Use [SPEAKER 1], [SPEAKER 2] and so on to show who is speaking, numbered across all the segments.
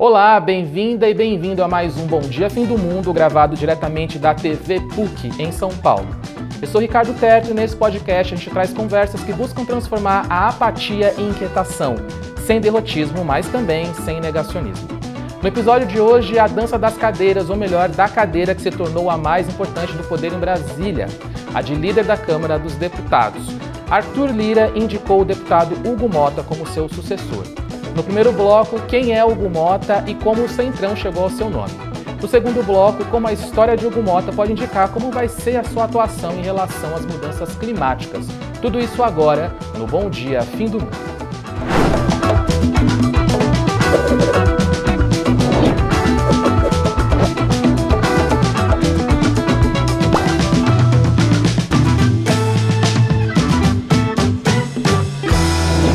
[SPEAKER 1] Olá, bem-vinda e bem-vindo a mais um Bom Dia Fim do Mundo, gravado diretamente da TV PUC, em São Paulo. Eu sou Ricardo Terto e nesse podcast a gente traz conversas que buscam transformar a apatia em inquietação, sem derrotismo, mas também sem negacionismo. No episódio de hoje, a dança das cadeiras, ou melhor, da cadeira que se tornou a mais importante do poder em Brasília, a de líder da Câmara dos Deputados. Arthur Lira indicou o deputado Hugo Motta como seu sucessor. No primeiro bloco, quem é Hugo Motta e como o Centrão chegou ao seu nome. No segundo bloco, como a história de Hugo Motta pode indicar como vai ser a sua atuação em relação às mudanças climáticas. Tudo isso agora no Bom Dia Fim do Mundo.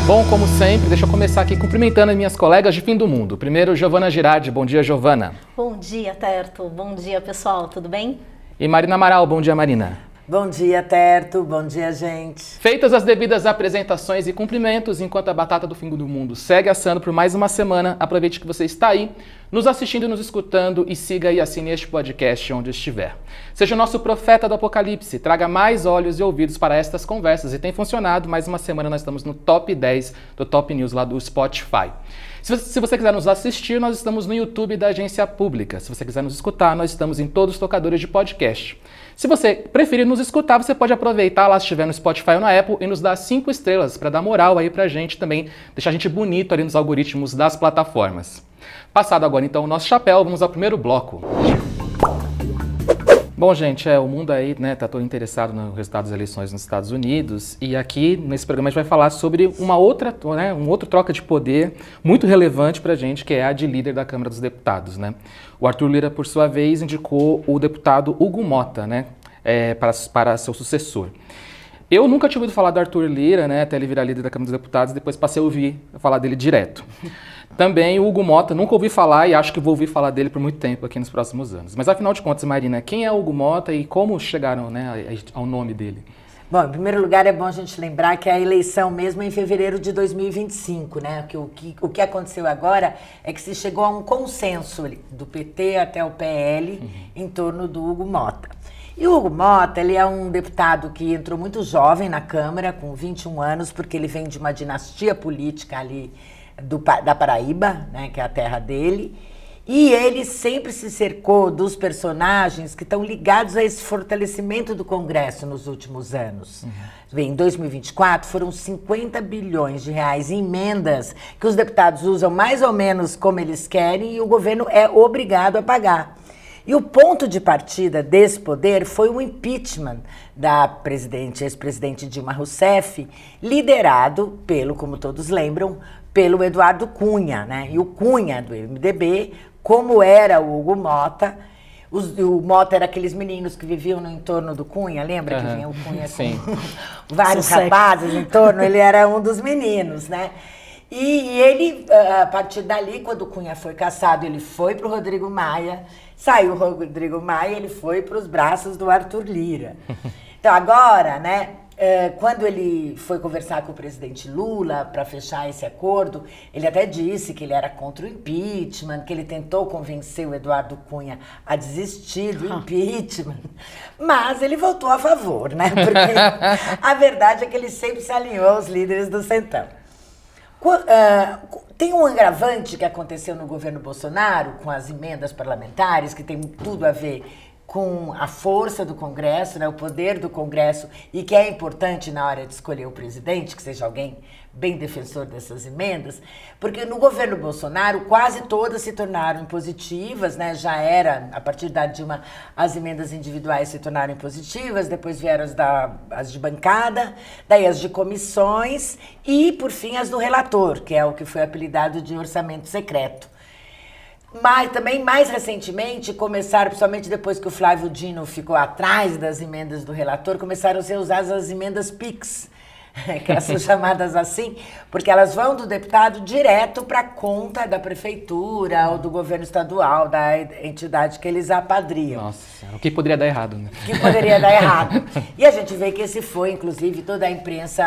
[SPEAKER 1] Bom, como sempre, deixa eu começar aqui cumprimentando as minhas colegas de Fim do Mundo. Primeiro, Giovana Girardi. Bom dia, Giovana.
[SPEAKER 2] Bom dia, Terto. Bom dia, pessoal. Tudo bem?
[SPEAKER 1] E Marina Amaral. Bom dia, Marina.
[SPEAKER 3] Bom dia, Terto. Bom dia, gente.
[SPEAKER 1] Feitas as devidas apresentações e cumprimentos, enquanto a batata do Fim do Mundo segue assando por mais uma semana, aproveite que você está aí, nos assistindo e nos escutando, e siga e assine este podcast onde estiver. Seja o nosso profeta do apocalipse, traga mais olhos e ouvidos para estas conversas, e tem funcionado. Mais uma semana nós estamos no top 10 do Top News lá do Spotify. Se você quiser nos assistir, nós estamos no YouTube da Agência Pública. Se você quiser nos escutar, nós estamos em todos os tocadores de podcast. Se você preferir nos escutar, você pode aproveitar lá se estiver no Spotify ou na Apple e nos dar 5 estrelas para dar moral aí pra gente também, deixar a gente bonito ali nos algoritmos das plataformas. Passado agora então o nosso chapéu, vamos ao primeiro bloco. Bom, gente, o mundo aí, né, tá todo interessado no resultado das eleições nos Estados Unidos, e aqui nesse programa a gente vai falar sobre uma outra, né, um outro troca de poder muito relevante pra gente, que é a de líder da Câmara dos Deputados, né? O Arthur Lira, por sua vez, indicou o deputado Hugo Motta, né, para seu sucessor. Eu nunca tinha ouvido falar do Arthur Lira, né, até ele virar líder da Câmara dos Deputados, depois passei a ouvir falar dele direto. Também o Hugo Motta, nunca ouvi falar e acho que vou ouvir falar dele por muito tempo aqui nos próximos anos. Mas afinal de contas, Marina, quem é o Hugo Motta e como chegaram, né, ao nome dele?
[SPEAKER 3] Bom, em primeiro lugar é bom a gente lembrar que a eleição mesmo é em fevereiro de 2025, né? O que aconteceu agora é que se chegou a um consenso do PT até o PL em torno do Hugo Motta. E o Hugo Motta, ele é um deputado que entrou muito jovem na Câmara, com 21 anos, porque ele vem de uma dinastia política ali da Paraíba, né, que é a terra dele, e ele sempre se cercou dos personagens que estão ligados a esse fortalecimento do Congresso nos últimos anos. Bem, em 2024 foram 50 bilhões de reais em emendas que os deputados usam mais ou menos como eles querem e o governo é obrigado a pagar. E o ponto de partida desse poder foi o impeachment da ex-presidente Dilma Rousseff, liderado pelo, como todos lembram, pelo Eduardo Cunha, né? E o Cunha, do MDB, como era o Hugo Motta, o Motta era aqueles meninos que viviam no entorno do Cunha, lembra que vinha o Cunha com vários rapazes em torno? Ele era um dos meninos, né? E ele, a partir dali, quando o Cunha foi cassado, ele foi para o Rodrigo Maia, saiu o Rodrigo Maia, ele foi para os braços do Arthur Lira. Então agora, né, quando ele foi conversar com o presidente Lula para fechar esse acordo, ele até disse que ele era contra o impeachment, que ele tentou convencer o Eduardo Cunha a desistir do impeachment, mas ele voltou a favor, né? Porque a verdade é que ele sempre se alinhou aos líderes do Centrão. Tem um agravante que aconteceu no governo Bolsonaro com as emendas parlamentares, que tem tudo a ver com a força do Congresso, né, o poder do Congresso, e que é importante na hora de escolher o presidente, que seja alguém bem defensor dessas emendas, porque no governo Bolsonaro quase todas se tornaram impositivas, né, já era, a partir da Dilma, as emendas individuais se tornaram impositivas, depois vieram as de bancada, daí as de comissões e, por fim, as do relator, que é o que foi apelidado de orçamento secreto. Mas também, mais recentemente, começaram, principalmente depois que o Flávio Dino ficou atrás das emendas do relator, começaram a ser usadas as emendas PIX, que elas são chamadas assim, porque elas vão do deputado direto para a conta da prefeitura ou do governo estadual, da entidade que eles apadriam.
[SPEAKER 1] Nossa, o que poderia dar errado, né?
[SPEAKER 3] O que poderia dar errado. E a gente vê que esse foi, inclusive, toda a imprensa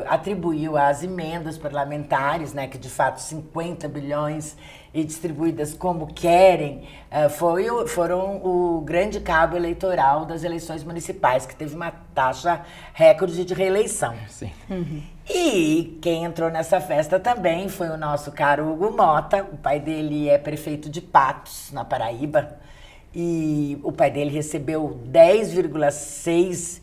[SPEAKER 3] atribuiu às emendas parlamentares, né, que de fato 50 bilhões e distribuídas como querem, foram o grande cabo eleitoral das eleições municipais, que teve uma taxa recorde de reeleição.
[SPEAKER 1] Sim.
[SPEAKER 3] E quem entrou nessa festa também foi o nosso caro Hugo Motta. O pai dele é prefeito de Patos, na Paraíba, e o pai dele recebeu 10,6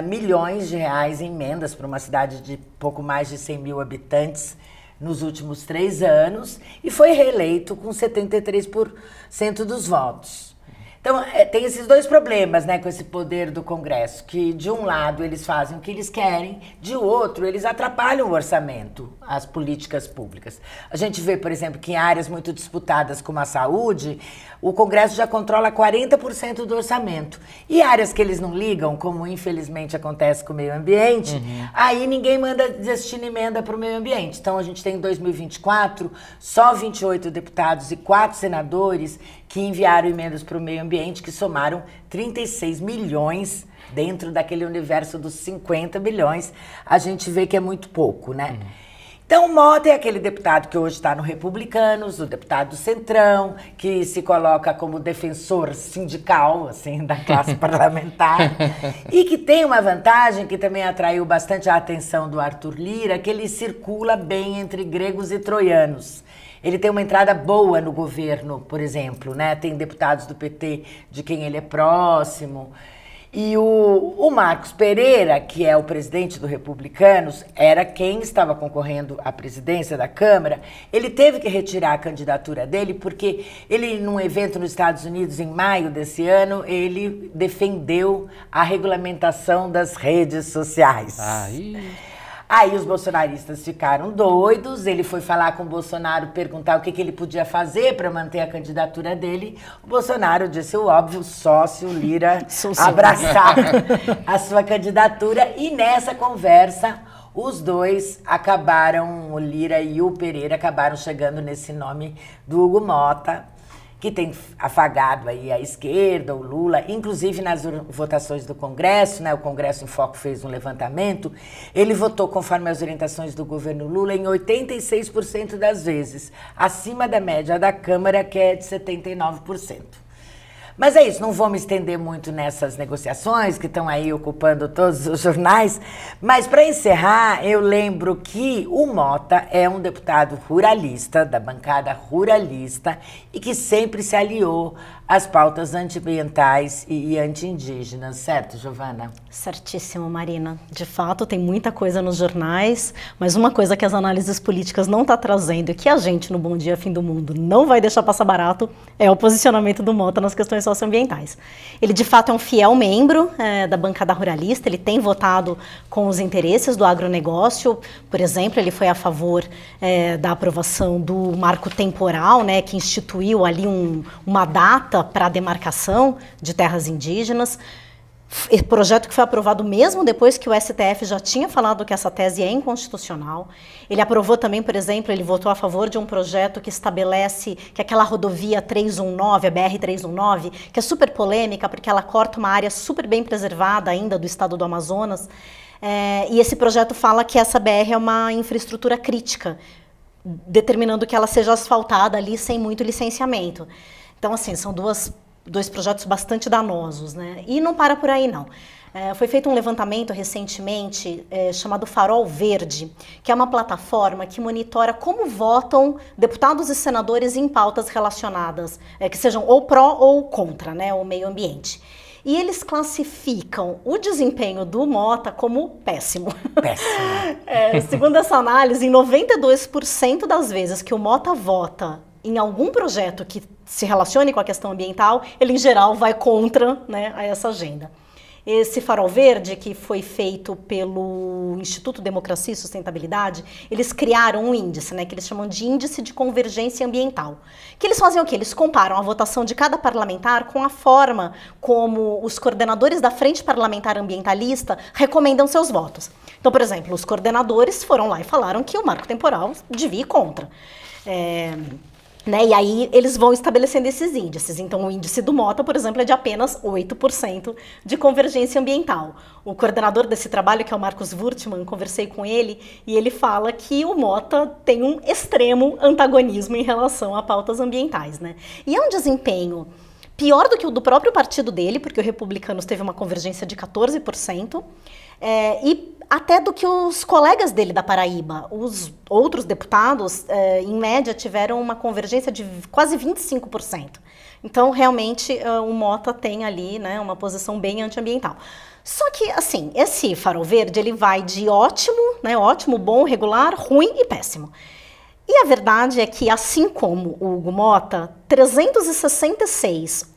[SPEAKER 3] milhões de reais em emendas para uma cidade de pouco mais de 100 mil habitantes nos últimos 3 anos e foi reeleito com 73% dos votos. Então, tem esses dois problemas, né, com esse poder do Congresso, que de um lado eles fazem o que eles querem, de outro eles atrapalham o orçamento, as políticas públicas. A gente vê, por exemplo, que em áreas muito disputadas como a saúde, o Congresso já controla 40% do orçamento. E áreas que eles não ligam, como infelizmente acontece com o meio ambiente, aí ninguém destina emenda para o meio ambiente. Então, a gente tem em 2024 só 28 deputados e 4 senadores que enviaram emendas para o meio ambiente, que somaram 36 milhões dentro daquele universo dos 50 bilhões. A gente vê que é muito pouco, né? Então, o Motta é aquele deputado que hoje está no Republicanos, o deputado do Centrão, que se coloca como defensor sindical, assim, da classe parlamentar, e que tem uma vantagem que também atraiu bastante a atenção do Arthur Lira, que ele circula bem entre gregos e troianos. Ele tem uma entrada boa no governo, por exemplo, né? Tem deputados do PT de quem ele é próximo. E o Marcos Pereira, que é o presidente do Republicanos, era quem estava concorrendo à presidência da Câmara. Ele teve que retirar a candidatura dele porque ele, num evento nos Estados Unidos em maio desse ano, ele defendeu a regulamentação das redes sociais. Aí os bolsonaristas ficaram doidos, ele foi falar com o Bolsonaro, perguntar o que ele podia fazer para manter a candidatura dele. O Bolsonaro disse o óbvio, sócio Lira abraçar a sua candidatura. E nessa conversa, os dois acabaram, o Lira e o Pereira, acabaram chegando nesse nome do Hugo Motta, que tem afagado aí a esquerda, o Lula, inclusive nas votações do Congresso, né? O Congresso em Foco fez um levantamento, ele votou conforme as orientações do governo Lula em 86% das vezes, acima da média da Câmara, que é de 79%. Mas é isso, não vou me estender muito nessas negociações que estão aí ocupando todos os jornais, mas para encerrar, eu lembro que o Motta é um deputado ruralista, da bancada ruralista, e que sempre se aliou às pautas antiambientais e anti-indígenas, certo, Giovana?
[SPEAKER 2] Certíssimo, Marina. De fato, tem muita coisa nos jornais, mas uma coisa que as análises políticas não estão trazendo e que a gente, no Bom Dia Fim do Mundo, não vai deixar passar barato, é o posicionamento do Motta nas questões socioambientais. Ele, de fato, é um fiel membro da bancada ruralista, ele tem votado com os interesses do agronegócio. Por exemplo, ele foi a favor da aprovação do marco temporal, né, que instituiu ali uma data para a demarcação de terras indígenas. Projeto que foi aprovado mesmo depois que o STF já tinha falado que essa tese é inconstitucional. Ele aprovou também, por exemplo, ele votou a favor de um projeto que estabelece que aquela rodovia 319, a BR-319, que é super polêmica porque ela corta uma área super bem preservada ainda do estado do Amazonas, e esse projeto fala que essa BR é uma infraestrutura crítica, determinando que ela seja asfaltada ali sem muito licenciamento. Então, assim, são dois projetos bastante danosos, né? E não para por aí, não. Foi feito um levantamento recentemente chamado Farol Verde, que é uma plataforma que monitora como votam deputados e senadores em pautas relacionadas, que sejam ou pró ou contra, né, o meio ambiente. E eles classificam o desempenho do Motta como péssimo. Péssimo. Segundo essa análise, em 92% das vezes que o Motta vota em algum projeto que se relacione com a questão ambiental, ele, em geral, vai contra, né, a essa agenda. Esse Farol Verde, que foi feito pelo Instituto Democracia e Sustentabilidade, eles criaram um índice, né, que eles chamam de Índice de Convergência Ambiental. Que eles fazem o quê? Eles comparam a votação de cada parlamentar com a forma como os coordenadores da Frente Parlamentar Ambientalista recomendam seus votos. Então, por exemplo, os coordenadores foram lá e falaram que o marco temporal devia ir contra. Né? E aí eles vão estabelecendo esses índices. Então o índice do Mota, por exemplo, é de apenas 8% de convergência ambiental. O coordenador desse trabalho, que é o Marcos Wurtmann, conversei com ele e ele fala que o Mota tem um extremo antagonismo em relação a pautas ambientais, né? E é um desempenho pior do que o do próprio partido dele, porque o Republicanos teve uma convergência de 14%, e até do que os colegas dele da Paraíba. Os outros deputados, em média, tiveram uma convergência de quase 25%. Então, realmente, o Mota tem ali, né, uma posição bem antiambiental. Só que, assim, esse farol verde, ele vai de ótimo, né, ótimo, bom, regular, ruim e péssimo. E a verdade é que, assim como o Hugo Mota, 366,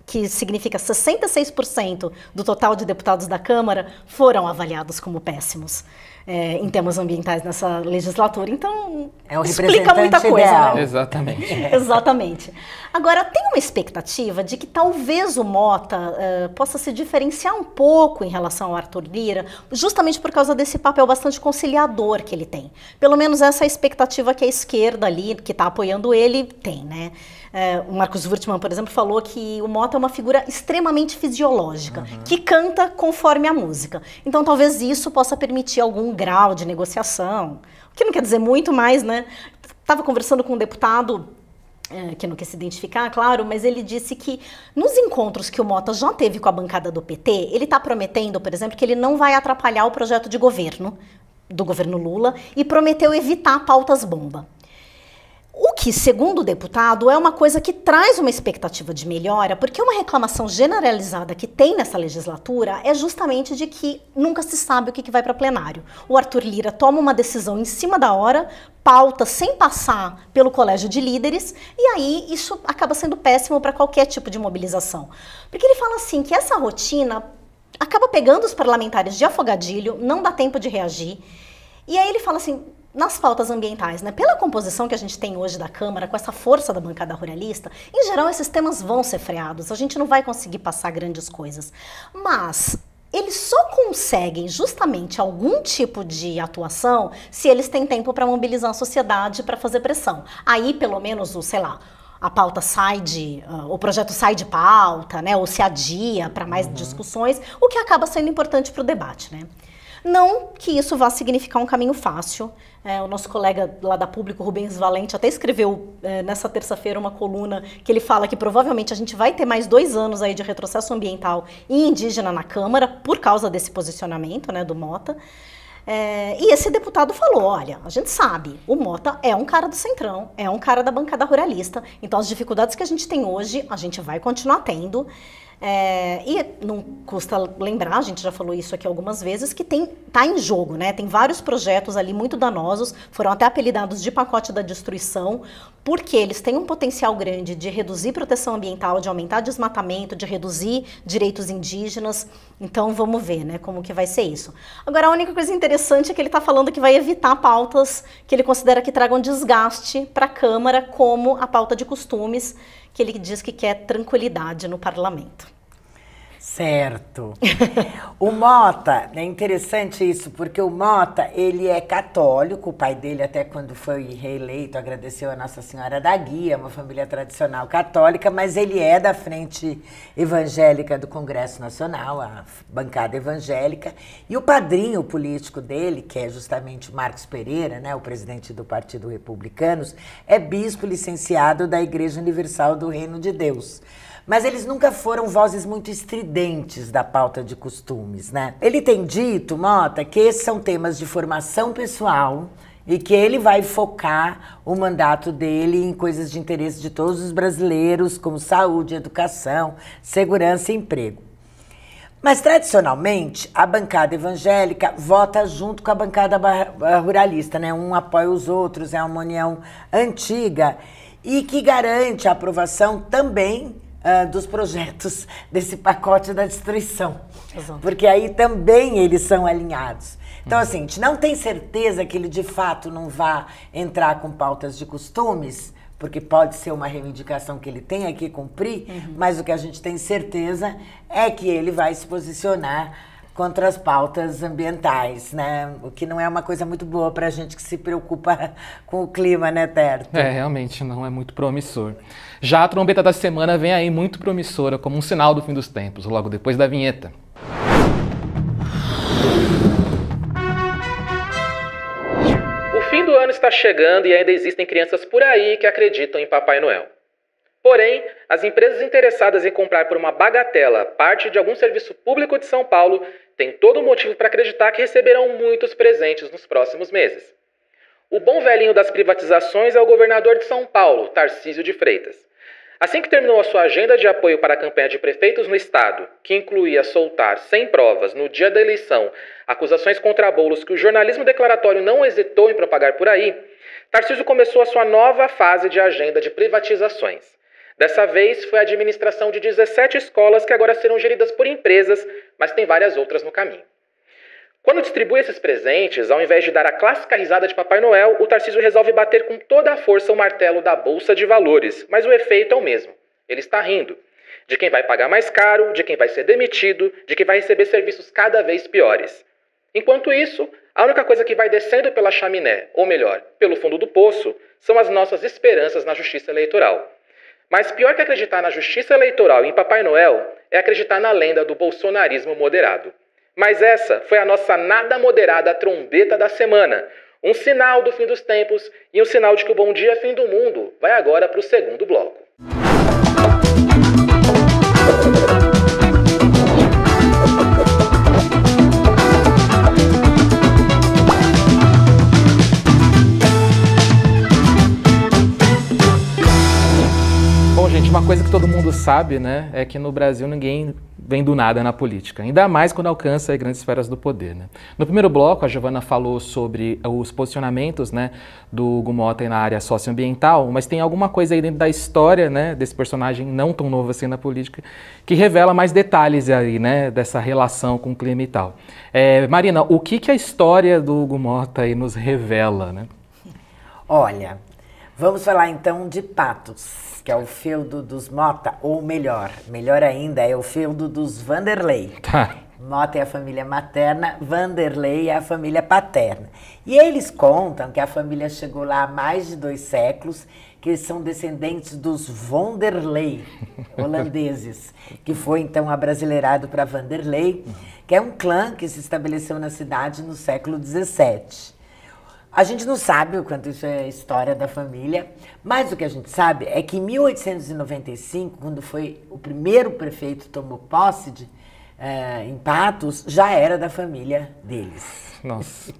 [SPEAKER 2] que significa 66% do total de deputados da Câmara, foram avaliados como péssimos em temas ambientais nessa legislatura. Então, explica muita coisa.
[SPEAKER 1] Ideal. Né? Exatamente.
[SPEAKER 2] Exatamente. Agora, tem uma expectativa de que talvez o Mota possa se diferenciar um pouco em relação ao Arthur Lira, justamente por causa desse papel bastante conciliador que ele tem. Pelo menos essa é a expectativa que a esquerda ali, que está apoiando ele, tem, né? O Marcos Wurtmann, por exemplo, falou que o Mota é uma figura extremamente fisiológica, que canta conforme a música. Então, talvez isso possa permitir algum grau de negociação, o que não quer dizer muito, mas, né? Estava conversando com um deputado que não quer se identificar, claro, mas ele disse que nos encontros que o Mota já teve com a bancada do PT, ele está prometendo, por exemplo, que ele não vai atrapalhar o projeto de governo, do governo Lula, e prometeu evitar pautas bomba. O que, segundo o deputado, é uma coisa que traz uma expectativa de melhora, porque uma reclamação generalizada que tem nessa legislatura é justamente de que nunca se sabe o que vai para plenário. O Arthur Lira toma uma decisão em cima da hora, pauta sem passar pelo colégio de líderes, e aí isso acaba sendo péssimo para qualquer tipo de mobilização. Porque ele fala assim que essa rotina acaba pegando os parlamentares de afogadilho, não dá tempo de reagir, e aí ele fala assim, nas pautas ambientais, né? Pela composição que a gente tem hoje da Câmara, com essa força da bancada ruralista, em geral esses temas vão ser freados, a gente não vai conseguir passar grandes coisas. Mas eles só conseguem justamente algum tipo de atuação se eles têm tempo para mobilizar a sociedade, para fazer pressão. Aí, pelo menos, a pauta o projeto sai de pauta, né? Ou se adia para mais discussões, o que acaba sendo importante para o debate, né? Não que isso vá significar um caminho fácil. O nosso colega lá da Público, Rubens Valente, até escreveu nessa terça-feira uma coluna que ele fala que provavelmente a gente vai ter mais 2 anos aí de retrocesso ambiental e indígena na Câmara por causa desse posicionamento, né, do Mota. E esse deputado falou, olha, a gente sabe, o Mota é um cara do Centrão, é um cara da bancada ruralista, então as dificuldades que a gente tem hoje, a gente vai continuar tendo. E não custa lembrar, a gente já falou isso aqui algumas vezes, que tá em jogo, né? Tem vários projetos ali muito danosos, foram até apelidados de pacote da destruição, porque eles têm um potencial grande de reduzir proteção ambiental, de aumentar desmatamento, de reduzir direitos indígenas. Então vamos ver, né, como que vai ser isso. Agora, a única coisa interessante é que ele está falando que vai evitar pautas que ele considera que tragam desgaste para a Câmara, como a pauta de costumes, que ele diz que quer tranquilidade no parlamento.
[SPEAKER 3] Certo. O Mota, é interessante isso, porque o Mota, ele é católico, o pai dele até quando foi reeleito agradeceu a Nossa Senhora da Guia, uma família tradicional católica, mas ele é da Frente Evangélica do Congresso Nacional, a bancada evangélica, e o padrinho político dele, que é justamente o Marcos Pereira, né, o presidente do Partido Republicanos, é bispo licenciado da Igreja Universal do Reino de Deus. Mas eles nunca foram vozes muito estridentes da pauta de costumes, né? Ele tem dito, Mota, que esses são temas de formação pessoal e que ele vai focar o mandato dele em coisas de interesse de todos os brasileiros, como saúde, educação, segurança e emprego. Mas, tradicionalmente, a bancada evangélica vota junto com a bancada ruralista, né? Um apoia os outros, é uma união antiga e que garante a aprovação também dos projetos desse pacote da destruição. Exato. Porque aí também eles são alinhados. Então, assim, a gente não tem certeza que ele de fato não vá entrar com pautas de costumes, porque pode ser uma reivindicação que ele tenha que cumprir, mas o que a gente tem certeza é que ele vai se posicionar contra as pautas ambientais, né? O que não é uma coisa muito boa para a gente que se preocupa com o clima, né, Terto?
[SPEAKER 1] Realmente não é muito promissor. Já a trombeta da semana vem aí muito promissora, como um sinal do fim dos tempos, logo depois da vinheta. O fim do ano está chegando e ainda existem crianças por aí que acreditam em Papai Noel. Porém, as empresas interessadas em comprar por uma bagatela parte de algum serviço público de São Paulo têm todo motivo para acreditar que receberão muitos presentes nos próximos meses. O bom velhinho das privatizações é o governador de São Paulo, Tarcísio de Freitas. Assim que terminou a sua agenda de apoio para a campanha de prefeitos no estado, que incluía soltar, sem provas, no dia da eleição, acusações contra bolos que o jornalismo declaratório não hesitou em propagar por aí, Tarcísio começou a sua nova fase de agenda de privatizações. Dessa vez, foi a administração de 17 escolas que agora serão geridas por empresas, mas tem várias outras no caminho. Quando distribui esses presentes, ao invés de dar a clássica risada de Papai Noel, o Tarcísio resolve bater com toda a força o martelo da Bolsa de Valores, mas o efeito é o mesmo. Ele está rindo. De quem vai pagar mais caro, de quem vai ser demitido, de quem vai receber serviços cada vez piores. Enquanto isso, a única coisa que vai descendo pela chaminé, ou melhor, pelo fundo do poço, são as nossas esperanças na justiça eleitoral. Mas pior que acreditar na justiça eleitoral e em Papai Noel é acreditar na lenda do bolsonarismo moderado. Mas essa foi a nossa nada moderada trombeta da semana. Um sinal do fim dos tempos e um sinal de que o Bom Dia Fim do Mundo vai agora para o segundo bloco. Bom, gente, uma coisa que todo mundo sabe, né, é que no Brasil ninguém vem do nada na política, ainda mais quando alcança as grandes esferas do poder, né? No primeiro bloco, a Giovana falou sobre os posicionamentos, né, do Hugo Motta na área socioambiental, mas tem alguma coisa aí dentro da história, né, desse personagem não tão novo assim na política, que revela mais detalhes aí, né, dessa relação com o clima e tal. Marina, o que a história do Hugo Motta aí nos revela, né?
[SPEAKER 3] Olha, vamos falar então de Patos, que é o feudo dos Motta, ou melhor ainda, é o feudo dos Vanderlei.
[SPEAKER 1] Tá.
[SPEAKER 3] Motta é a família materna, Vanderlei é a família paterna. E eles contam que a família chegou lá há mais de 2 séculos, que eles são descendentes dos Vanderlei, holandeses, que foi então abrasileirado para Vanderlei, que é um clã que se estabeleceu na cidade no século XVII. A gente não sabe o quanto isso é história da família, mas o que a gente sabe é que em 1895, quando foi o primeiro prefeito tomou posse em Patos, já era da família deles.
[SPEAKER 1] Nossa.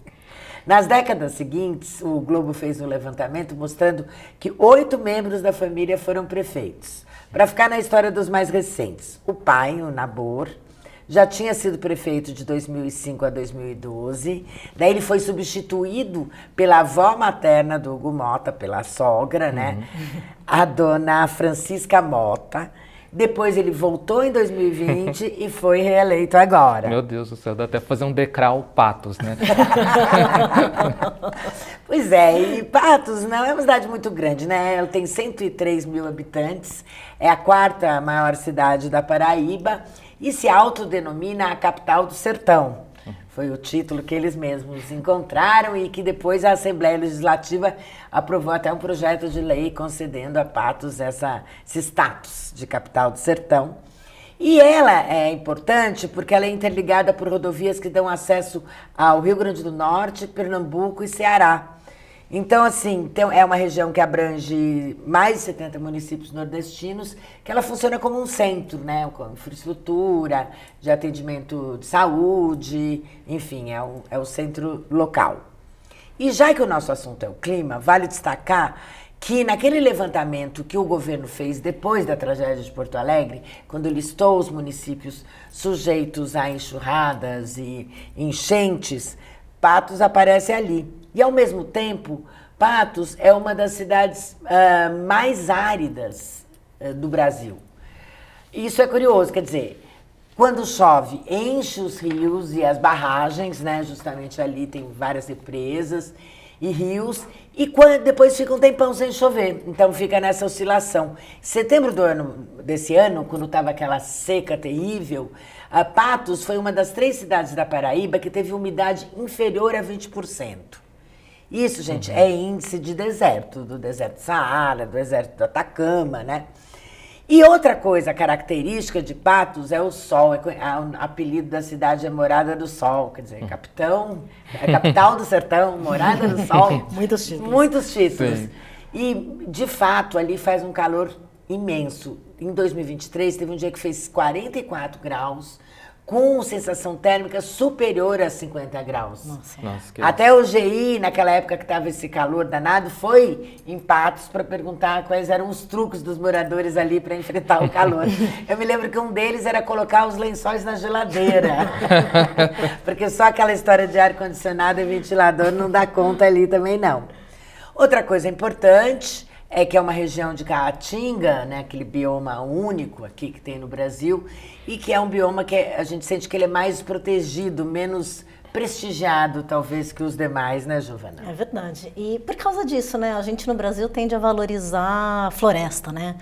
[SPEAKER 3] Nas décadas seguintes, o Globo fez um levantamento mostrando que 8 membros da família foram prefeitos. Para ficar na história dos mais recentes, o pai, o Nabor, já tinha sido prefeito de 2005 a 2012, daí ele foi substituído pela avó materna do Hugo Motta, pela sogra, né? A dona Francisca Motta. Depois ele voltou em 2020 e foi reeleito agora.
[SPEAKER 1] Meu Deus do céu, dá até pra fazer um decral Patos, né?
[SPEAKER 3] Pois é, e Patos não é uma cidade muito grande, né? Ela tem 103 mil habitantes, é a 4ª maior cidade da Paraíba e se autodenomina a capital do sertão. Foi o título que eles mesmos encontraram e que depois a Assembleia Legislativa aprovou até um projeto de lei concedendo a Patos esse status de capital do sertão. E ela é importante porque ela é interligada por rodovias que dão acesso ao Rio Grande do Norte, Pernambuco e Ceará. Então, assim, é uma região que abrange mais de 70 municípios nordestinos, que ela funciona como um centro, né? Com infraestrutura, de atendimento de saúde, enfim, é o centro local. E já que o nosso assunto é o clima, vale destacar que naquele levantamento que o governo fez depois da tragédia de Porto Alegre, quando listou os municípios sujeitos a enxurradas e enchentes, Patos aparece ali. E, ao mesmo tempo, Patos é uma das cidades mais áridas do Brasil. Isso é curioso, quer dizer, quando chove, enche os rios e as barragens, né? Justamente ali tem várias represas e rios, e depois fica um tempão sem chover, então fica nessa oscilação. Em setembro desse ano, quando estava aquela seca terrível, Patos foi uma das 3 cidades da Paraíba que teve umidade inferior a 20%. Isso, gente, é índice de deserto, do deserto do Saara, do deserto do Atacama, né? E outra coisa característica de Patos é o sol. O apelido da cidade é Morada do Sol, quer dizer, capital do sertão, Morada do Sol.
[SPEAKER 2] Muitos títulos.
[SPEAKER 3] Muitos títulos.
[SPEAKER 1] Sim.
[SPEAKER 3] E, de fato, ali faz um calor imenso. Em 2023, teve um dia que fez 44 graus, com sensação térmica superior a 50 graus.
[SPEAKER 1] Nossa,
[SPEAKER 3] até o GI, naquela época que estava esse calor danado, foi em Patos para perguntar quais eram os truques dos moradores ali para enfrentar o calor. Eu me lembro que um deles era colocar os lençóis na geladeira. Porque só aquela história de ar-condicionado e ventilador não dá conta ali também, não. Outra coisa importante é que é uma região de Caatinga, né, aquele bioma único aqui que tem no Brasil, e que é um bioma que a gente sente que ele é mais protegido, menos prestigiado, talvez, que os demais, né, Giovana?
[SPEAKER 2] É verdade. E por causa disso, né, a gente no Brasil tende a valorizar a floresta, né?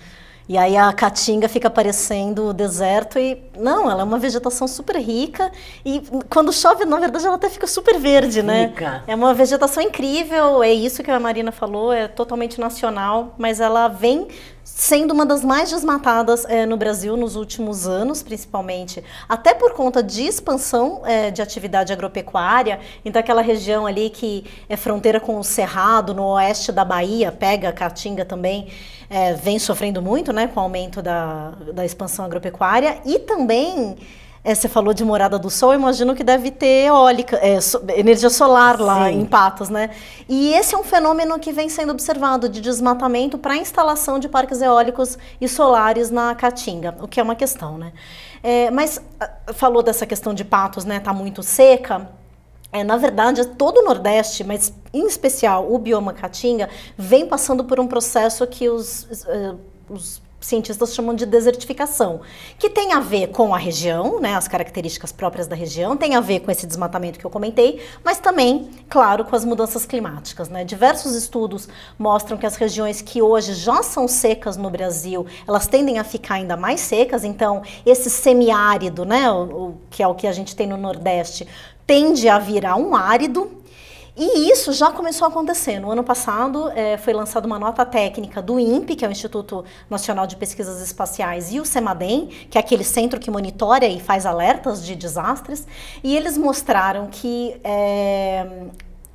[SPEAKER 2] E aí a Caatinga fica parecendo deserto e... Não, ela é uma vegetação super rica e quando chove, na verdade, ela até fica super verde, né? É uma vegetação incrível, é isso que a Marina falou, é totalmente nacional, mas ela vem sendo uma das mais desmatadas no Brasil nos últimos anos, principalmente, até por conta de expansão de atividade agropecuária. Então aquela região ali que é fronteira com o Cerrado, no oeste da Bahia, pega a Caatinga também, vem sofrendo muito, né, com o aumento da expansão agropecuária. E também, você falou de Morada do Sol, eu imagino que deve ter eólica, energia solar lá em Patos, né? E esse é um fenômeno que vem sendo observado de desmatamento para a instalação de parques eólicos e solares na Caatinga, o que é uma questão, né? Mas falou dessa questão de Patos, né? Tá muito seca. Na verdade, todo o Nordeste, mas em especial o bioma Caatinga, vem passando por um processo que os cientistas chamam de desertificação, que tem a ver com a região, né, as características próprias da região, tem a ver com esse desmatamento que eu comentei, mas também, claro, com as mudanças climáticas, né? Diversos estudos mostram que as regiões que hoje já são secas no Brasil, elas tendem a ficar ainda mais secas, então esse semiárido, né, que é o que a gente tem no Nordeste, tende a virar um árido. E isso já começou a acontecer. No ano passado foi lançada uma nota técnica do INPE, que é o Instituto Nacional de Pesquisas Espaciais, e o CEMADEM, que é aquele centro que monitora e faz alertas de desastres, e eles mostraram que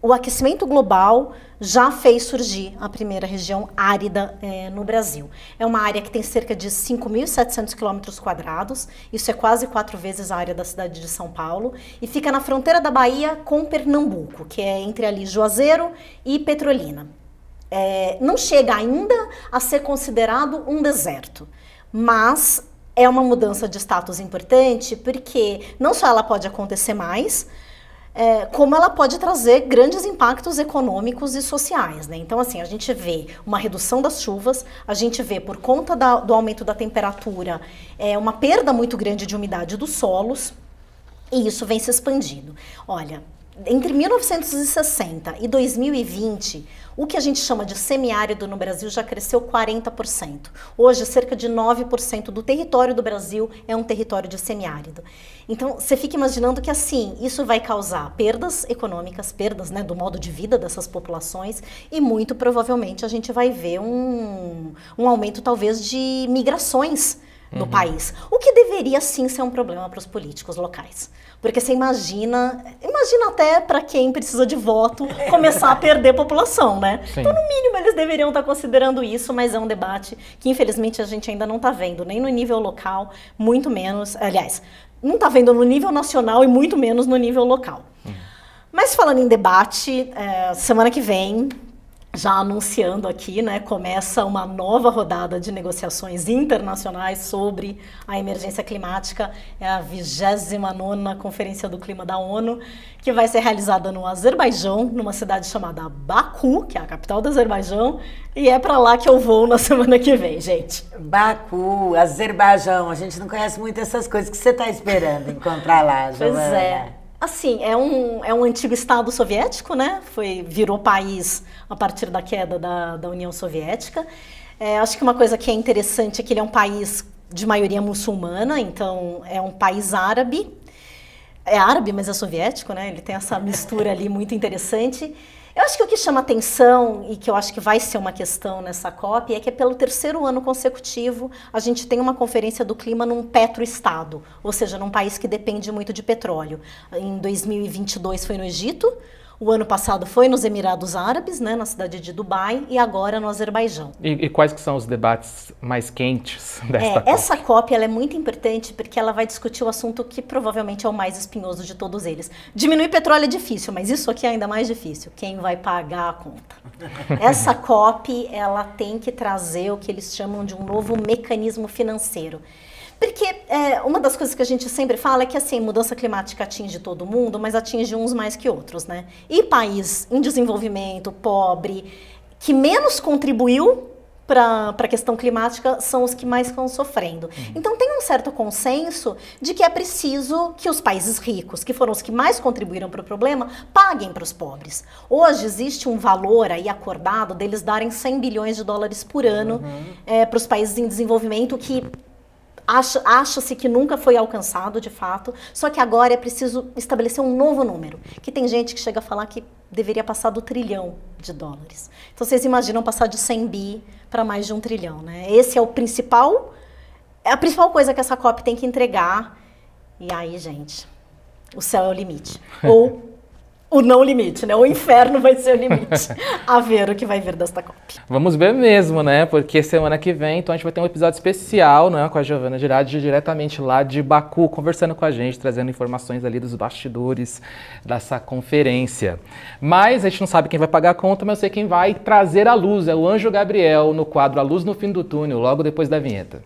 [SPEAKER 2] o aquecimento global já fez surgir a primeira região árida no Brasil. É uma área que tem cerca de 5.700 km², isso é quase 4 vezes a área da cidade de São Paulo, e fica na fronteira da Bahia com Pernambuco, que é entre ali Juazeiro e Petrolina. Não chega ainda a ser considerado um deserto, mas é uma mudança de status importante, porque não só ela pode acontecer mais, como ela pode trazer grandes impactos econômicos e sociais, né? Então, assim, a gente vê uma redução das chuvas, a gente vê, por conta do aumento da temperatura, uma perda muito grande de umidade dos solos, e isso vem se expandindo. Olha, entre 1960 e 2020, o que a gente chama de semiárido no Brasil já cresceu 40%. Hoje, cerca de 9% do território do Brasil é um território de semiárido. Então, você fica imaginando que, assim, isso vai causar perdas econômicas, perdas, né, do modo de vida dessas populações, e muito provavelmente a gente vai ver um aumento, talvez, de migrações no país. O que deveria, sim, ser um problema para os políticos locais. Porque você imagina até para quem precisa de voto, começar a perder população, né? Sim. Então, no mínimo, eles deveriam estar considerando isso, mas é um debate que, infelizmente, a gente ainda não está vendo, nem no nível local, muito menos, aliás, não está vendo no nível nacional e muito menos no nível local. Mas falando em debate, semana que vem, já anunciando aqui, né, começa uma nova rodada de negociações internacionais sobre a emergência climática, é a 29ª Conferência do Clima da ONU, que vai ser realizada no Azerbaijão, numa cidade chamada Baku, que é a capital do Azerbaijão, e é para lá que eu vou na semana que vem, gente.
[SPEAKER 3] Baku, Azerbaijão, a gente não conhece muito essas coisas que você está esperando encontrar lá, Giovana.
[SPEAKER 2] Pois é. Assim, é um antigo estado soviético, né? Virou país a partir da queda da União Soviética. Acho que uma coisa que é interessante é que ele é um país de maioria muçulmana, então é um país árabe. É árabe, mas é soviético, né? Ele tem essa mistura ali muito interessante. Eu acho que o que chama atenção e que eu acho que vai ser uma questão nessa COP é que pelo 3º ano consecutivo a gente tem uma conferência do clima num petroestado, ou seja, num país que depende muito de petróleo. Em 2022 foi no Egito, o ano passado foi nos Emirados Árabes, né, na cidade de Dubai, e agora no Azerbaijão.
[SPEAKER 1] E quais que são os debates mais quentes desta COP?
[SPEAKER 2] Essa COP ela é muito importante porque ela vai discutir o assunto que provavelmente é o mais espinhoso de todos eles. Diminuir petróleo é difícil, mas isso aqui é ainda mais difícil. Quem vai pagar a conta? Essa COP ela tem que trazer o que eles chamam de um novo mecanismo financeiro. Porque uma das coisas que a gente sempre fala é que assim, mudança climática atinge todo mundo, mas atinge uns mais que outros, né? E país em desenvolvimento, pobre, que menos contribuiu para a questão climática são os que mais estão sofrendo. Então tem um certo consenso de que é preciso que os países ricos, que foram os que mais contribuíram para o problema, paguem para os pobres. Hoje existe um valor aí acordado deles darem 100 bilhões de dólares por ano para os países em desenvolvimento que acha-se que nunca foi alcançado, de fato, só que agora é preciso estabelecer um novo número, que tem gente que chega a falar que deveria passar do 1 trilhão de dólares. Então, vocês imaginam passar de 100 bi para mais de 1 trilhão, né? Esse é a principal coisa que essa COP tem que entregar. E aí, gente, o céu é o limite. Ou o não limite, né? O inferno vai ser o limite. A ver o que vai vir desta COP.
[SPEAKER 1] Vamos ver mesmo, né? Porque semana que vem, então a gente vai ter um episódio especial, né? Com a Giovana Girardi, diretamente lá de Baku, conversando com a gente, trazendo informações ali dos bastidores dessa conferência. Mas a gente não sabe quem vai pagar a conta, mas eu sei quem vai trazer a luz. É o Anjo Gabriel, no quadro A Luz no Fim do Túnel, logo depois da vinheta.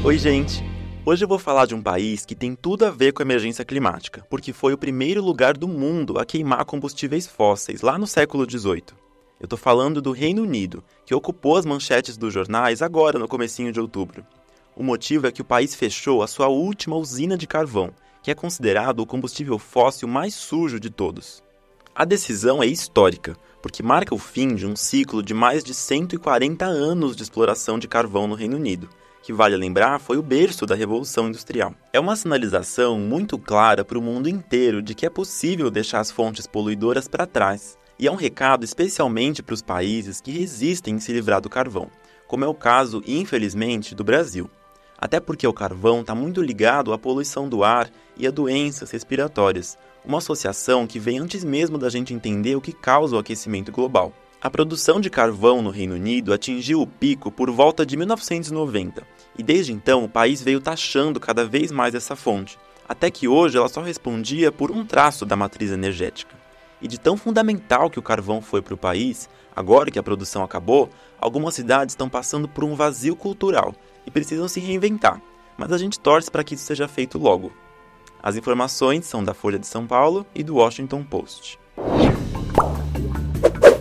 [SPEAKER 4] Oi, gente! Hoje eu vou falar de um país que tem tudo a ver com a emergência climática, porque foi o primeiro lugar do mundo a queimar combustíveis fósseis lá no século XVIII. Eu tô falando do Reino Unido, que ocupou as manchetes dos jornais agora no comecinho de outubro. O motivo é que o país fechou a sua última usina de carvão, que é considerado o combustível fóssil mais sujo de todos. A decisão é histórica, porque marca o fim de um ciclo de mais de 140 anos de exploração de carvão no Reino Unido, que, vale lembrar, foi o berço da Revolução Industrial. É uma sinalização muito clara para o mundo inteiro de que é possível deixar as fontes poluidoras para trás. E é um recado especialmente para os países que resistem em se livrar do carvão, como é o caso, infelizmente, do Brasil. Até porque o carvão está muito ligado à poluição do ar e a doenças respiratórias, uma associação que vem antes mesmo da gente entender o que causa o aquecimento global. A produção de carvão no Reino Unido atingiu o pico por volta de 1990, e desde então o país veio taxando cada vez mais essa fonte, até que hoje ela só respondia por um traço da matriz energética. E de tão fundamental que o carvão foi para o país, agora que a produção acabou, algumas cidades estão passando por um vazio cultural e precisam se reinventar, mas a gente torce para que isso seja feito logo. As informações são da Folha de São Paulo e do Washington Post.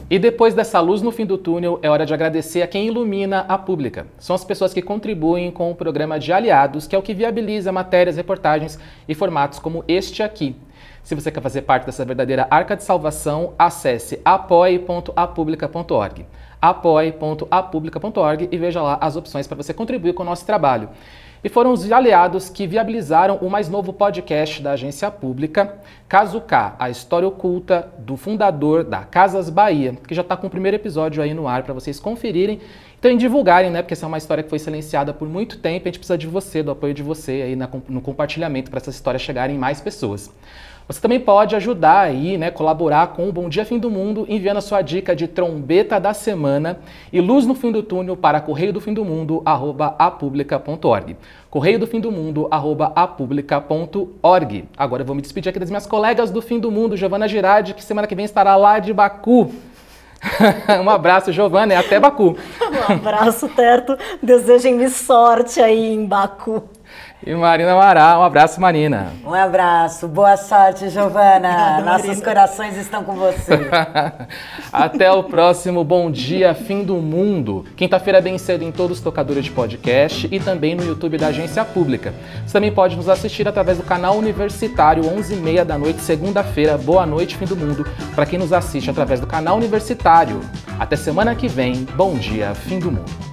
[SPEAKER 1] E depois dessa luz no fim do túnel, é hora de agradecer a quem ilumina a Pública. São as pessoas que contribuem com o programa de aliados, que é o que viabiliza matérias, reportagens e formatos como este aqui. Se você quer fazer parte dessa verdadeira arca de salvação, acesse apoie.apublica.org. apoie.apublica.org e veja lá as opções para você contribuir com o nosso trabalho. E foram os aliados que viabilizaram o mais novo podcast da agência pública, Caso K, a história oculta do fundador da Casas Bahia, que já está com o primeiro episódio aí no ar para vocês conferirem e também divulgarem, né? Porque essa é uma história que foi silenciada por muito tempo e a gente precisa de você, do apoio de você aí no compartilhamento para essa história chegar em mais pessoas. Você também pode ajudar aí, né, colaborar com o Bom Dia Fim do Mundo, enviando a sua dica de trombeta da semana e luz no fim do túnel para correiodofindomundo@apublica.org. correiodofindomundo@apublica.org. Agora eu vou me despedir aqui das minhas colegas do Fim do Mundo, Giovana Girardi, que semana que vem estará lá de Baku. Um abraço, Giovana, e até Baku.
[SPEAKER 2] Um abraço, Terto. Desejem-me sorte aí em Baku.
[SPEAKER 1] E Marina Mará, um abraço, Marina.
[SPEAKER 3] Um abraço, boa sorte, Giovana. Nossos corações estão com você.
[SPEAKER 1] Até o próximo Bom Dia Fim do Mundo. Quinta-feira bem cedo em todos os tocadores de podcast e também no YouTube da Agência Pública. Você também pode nos assistir através do canal Universitário, 11h30 da noite, segunda-feira. Boa noite, Fim do Mundo, para quem nos assiste através do canal Universitário. Até semana que vem. Bom Dia Fim do Mundo.